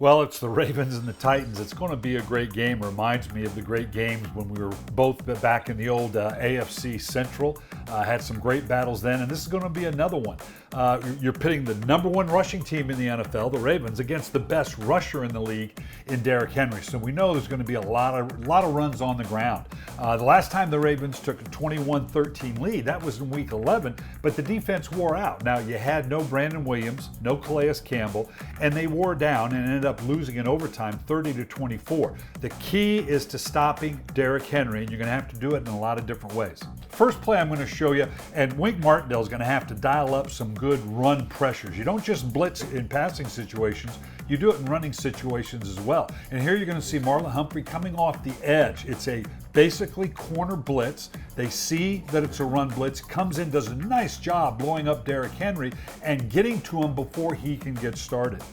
Well, it's the Ravens and the Titans. It's going to be a great game. Reminds me of the great games when we were both back in the old AFC Central. Had some great battles then, and this is going to be another one. You're pitting the #1 rushing team in the NFL, the Ravens, against the best rusher in the league in Derrick Henry. So we know there's going to be a lot of runs on the ground. The last time the Ravens took a 21-13 lead, that was in Week 11, but the defense wore out. Now, you had no Brandon Williams, no Calais Campbell, and they wore down and ended up losing in overtime 30-24. The key is to stopping Derrick Henry, and you're going to have to do it in a lot of different ways. First play I'm going to show you, and Wink Martindale is going to have to dial up some good run pressures. You don't just blitz in passing situations, you do it in running situations as well. And here you're going to see Marlon Humphrey coming off the edge. It's a basically corner blitz. They see that it's a run blitz, comes in, does a nice job blowing up Derrick Henry and getting to him before he can get started.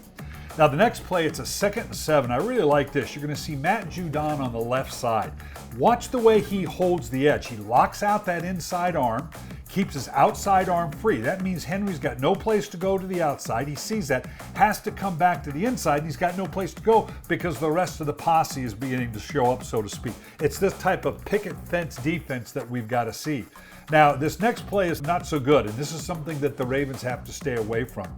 Now the next play, it's a 2nd and 7. I really like this. You're going to see Matt Judon on the left side. Watch the way he holds the edge. He locks out that inside arm, keeps his outside arm free. That means Henry's got no place to go to the outside. He sees that, has to come back to the inside, and he's got no place to go because the rest of the posse is beginning to show up, so to speak. It's this type of picket fence defense that we've got to see. Now, this next play is not so good, and this is something that the Ravens have to stay away from.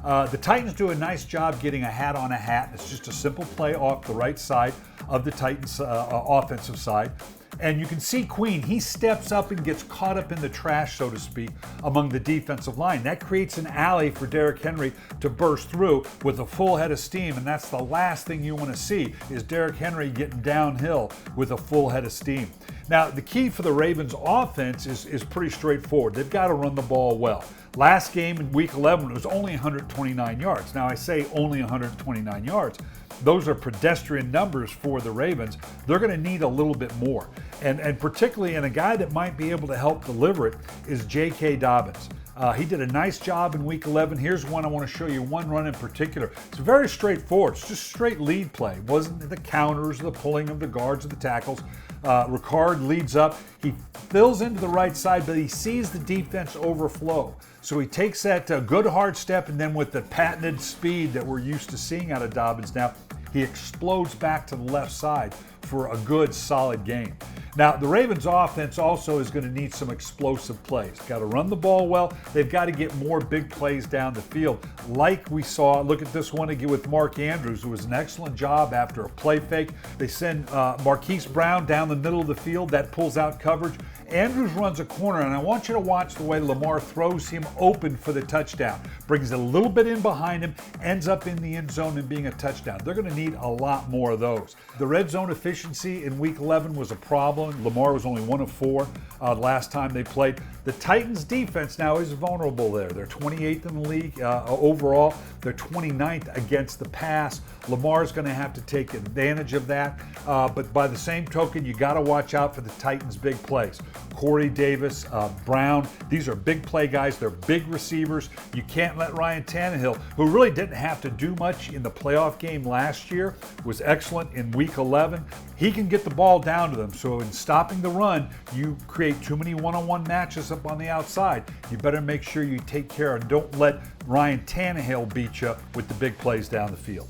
The Titans do a nice job getting a hat on a hat. It's just a simple play off the right side of the Titans' offensive side. And you can see Queen, he steps up and gets caught up in the trash, so to speak, among the defensive line. That creates an alley for Derrick Henry to burst through with a full head of steam, and that's the last thing you want to see is Derrick Henry getting downhill with a full head of steam. Now, the key for the Ravens offense is pretty straightforward. They've got to run the ball well. Last game in Week 11, it was only 129 yards. Now, I say only 129 yards. Those are pedestrian numbers for the Ravens. They're going to need a little bit more. And particularly, and a guy that might be able to help deliver it is J.K. Dobbins. He did a nice job in Week 11. Here's one I want to show you, one run in particular. It's very straightforward. It's just straight lead play. It wasn't the counters, the pulling of the guards or the tackles. Ricard leads up. He fills into the right side, but he sees the defense overflow. So he takes that good hard step, and then with the patented speed that we're used to seeing out of Dobbins now, he explodes back to the left side for a good, solid game. Now, the Ravens offense also is going to need some explosive plays. Got to run the ball well. They've got to get more big plays down the field. Like we saw, look at this one again with Mark Andrews, who was an excellent job after a play fake. They send Marquise Brown down the middle of the field. That pulls out coverage. Andrews runs a corner, and I want you to watch the way Lamar throws him open for the touchdown. Brings it a little bit in behind him, ends up in the end zone and being a touchdown. They're going to need a lot more of those. The red zone efficiency in Week 11 was a problem. Lamar was only 1 of 4 last time they played. The Titans defense now is vulnerable there. They're 28th in the league overall. They're 29th against the pass. Lamar's going to have to take advantage of that. But by the same token, you got to watch out for the Titans' big plays. Corey Davis, Brown, these are big play guys. They're big receivers. You can't let Ryan Tannehill, who really didn't have to do much in the playoff game last year, was excellent in Week 11. He can get the ball down to them. So in stopping the run, you create too many one-on-one matches up on the outside. You better make sure you take care and don't let Ryan Tannehill beat you with the big plays down the field.